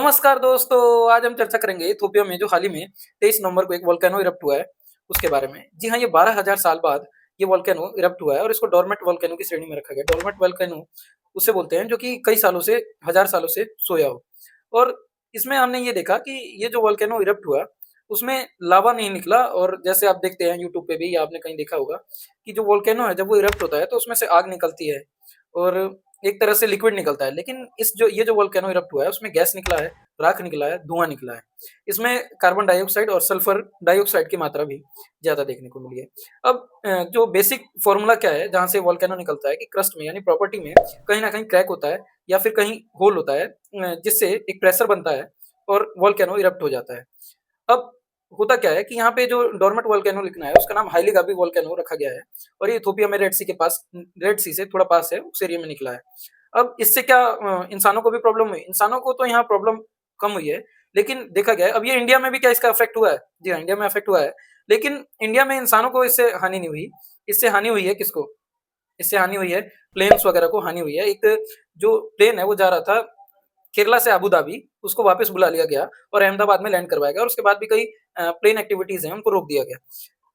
नमस्कार दोस्तों, आज हम चर्चा करेंगे इथियोपिया में जो हाल ही में 23 नवंबर को एक वोल्केनो इरप्ट हुआ है, उसके बारे में। जी हाँ, ये 12,000 साल बाद ये वोल्केनो इरप्ट हुआ है और इसको डोरमेट वोल्केनो की श्रेणी में रखा गया है। डोरमेट वोल्केनो उसे बोलते हैं जो कि कई सालों से, हज़ार सालों से सोया हो। और इसमें हमने ये देखा कि ये जो वोल्केनो इरप्ट हुआ, उसमें लावा नहीं निकला और जैसे आप देखते हैं यूट्यूब पे भी या आपने कहीं देखा होगा कि जो वोल्केनो है, जब वो इरप्ट होता है तो उसमें से आग निकलती है और एक तरह से लिक्विड निकलता है। लेकिन ये जो वोल्केनो इरप्ट हुआ है, उसमें गैस निकला है, राख निकला है, धुआँ निकला है। इसमें कार्बन डाइऑक्साइड और सल्फर डाइऑक्साइड की मात्रा भी ज़्यादा देखने को मिली है। अब जो बेसिक फ़ॉर्मूला क्या है, जहाँ से वोल्केनो निकलता है कि क्रस्ट में यानी प्रॉपर्टी में कहीं न कहीं क्रैक होता है या फिर कहीं होल होता है, जिससे एक प्रेशर बनता है और वोल्केनो इरप्ट हो जाता है। अब होता क्या है कि यहाँ पे जो डोरमेट वोल्केनो लिखना है, उसका नाम हाइली गाबी वोल्केनो रखा गया है और ये इथियोपिया में रेड सी के पास, रेड सी से थोड़ा पास है, उस एरिया में निकला है। अब इससे क्या इंसानों को भी प्रॉब्लम हुई? इंसानों को तो यहाँ प्रॉब्लम कम हुई है, लेकिन देखा गया है अब ये इंडिया में भी क्या इसका इफ़ेक्ट हुआ है? जी हाँ, इंडिया में इफ़ेक्ट हुआ है, लेकिन इंडिया में इंसानों को इससे हानि नहीं हुई। इससे हानि हुई है किसको? इससे हानि हुई है प्लेन्स वगैरह को हानि हुई है। एक जो प्लेन है वो जा रहा था केरला से अबू धाबी, उसको वापस बुला लिया गया और अहमदाबाद में लैंड करवाया गया और उसके बाद भी कई प्लेन एक्टिविटीज़ हैं, उनको रोक दिया गया।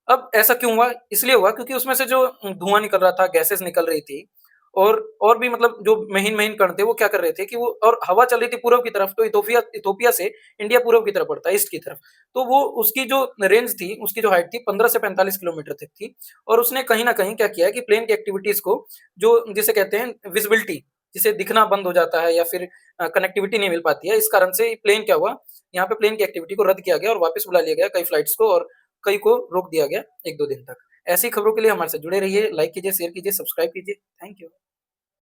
अब ऐसा क्यों हुआ? इसलिए हुआ क्योंकि उसमें से जो धुआँ निकल रहा था, गैसेज़ निकल रही थी और भी मतलब जो महीन-महीन कण थे, वो क्या कर रहे थे कि वो और हवा चल रही थी पूर्व की तरफ, तो इथियोपिया से इंडिया पूर्व की तरफ पड़ता है, ईस्ट की तरफ। तो वो उसकी जो रेंज थी, उसकी जो हाइट थी 15 से 45 किलोमीटर तक थी और उसने कहीं न कहीं क्या किया कि प्लेन की एक्टिविटीज़ को जो जिसे कहते हैं विज़िबिलिटी, जिसे दिखना बंद हो जाता है या फिर कनेक्टिविटी नहीं मिल पाती है, इस कारण से प्लेन क्या हुआ, यहाँ पे प्लेन की एक्टिविटी को रद्द किया गया और वापस बुला लिया गया कई फ्लाइट्स को और कई को रोक दिया गया 1-2 दिन तक। ऐसी खबरों के लिए हमारे साथ जुड़े रहिए, लाइक कीजिए, शेयर कीजिए, सब्सक्राइब कीजिए। Thank you.